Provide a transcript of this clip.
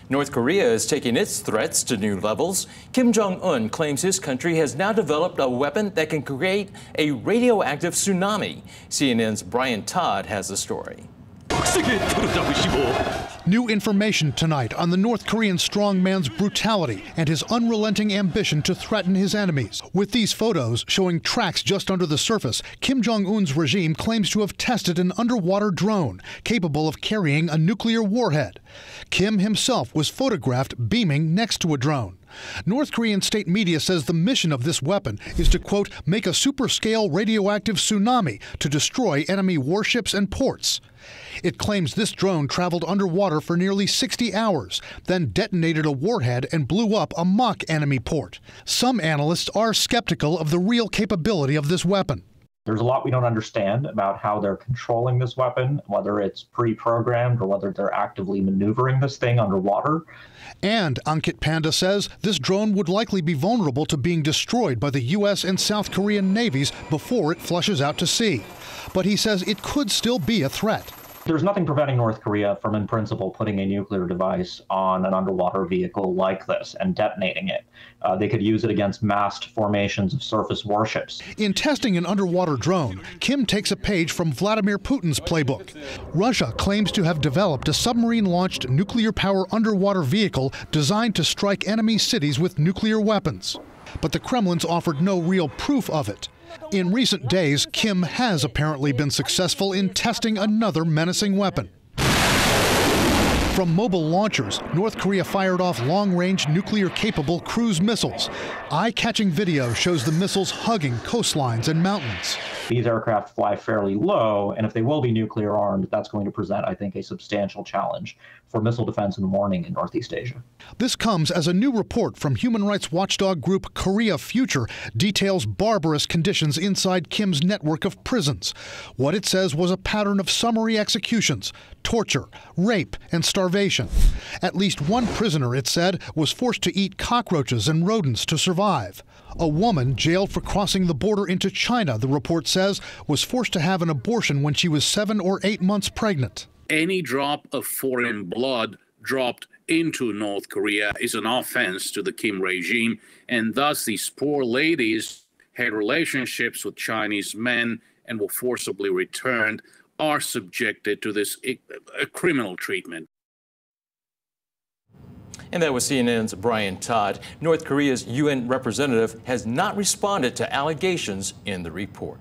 North Korea is taking its threats to new levels. Kim Jong Un claims his country has now developed a weapon that can create a radioactive tsunami. CNN's Brian Todd has the story. New information tonight on the North Korean strongman's brutality and his unrelenting ambition to threaten his enemies. With these photos showing tracks just under the surface, Kim Jong Un's regime claims to have tested an underwater drone capable of carrying a nuclear warhead. Kim himself was photographed beaming next to a drone. North Korean state media says the mission of this weapon is to, quote, make a super-scale radioactive tsunami to destroy enemy warships and ports. It claims this drone traveled underwater for nearly 60 hours, then detonated a warhead and blew up a mock enemy port. Some analysts are skeptical of the real capability of this weapon. There's a lot we don't understand about how they're controlling this weapon, whether it's pre-programmed or whether they're actively maneuvering this thing underwater. And Ankit Panda says this drone would likely be vulnerable to being destroyed by the U.S. and South Korean navies before it flushes out to sea. But he says it could still be a threat. There's nothing preventing North Korea from, in principle, putting a nuclear device on an underwater vehicle like this and detonating it. They could use it against massed formations of surface warships. In testing an underwater drone, Kim takes a page from Vladimir Putin's playbook. Russia claims to have developed a submarine-launched nuclear-powered underwater vehicle designed to strike enemy cities with nuclear weapons. But the Kremlin's offered no real proof of it. In recent days, Kim has apparently been successful in testing another menacing weapon. From mobile launchers, North Korea fired off long-range nuclear-capable cruise missiles. Eye-catching video shows the missiles hugging coastlines and mountains. These aircraft fly fairly low, and if they will be nuclear-armed, that's going to present, I think, a substantial challenge for missile defense and warning in Northeast Asia. This comes as a new report from human rights watchdog group Korea Future details barbarous conditions inside Kim's network of prisons. What it says was a pattern of summary executions, torture, rape, and starvation. At least one prisoner, it said, was forced to eat cockroaches and rodents to survive. A woman jailed for crossing the border into China, the report says, was forced to have an abortion when she was 7 or 8 months pregnant. Any drop of foreign blood dropped into North Korea is an offense to the Kim regime, and thus these poor ladies had relationships with Chinese men and were forcibly returned, are subjected to this criminal treatment. And that was CNN's Brian Todd. North Korea's UN representative has not responded to allegations in the report.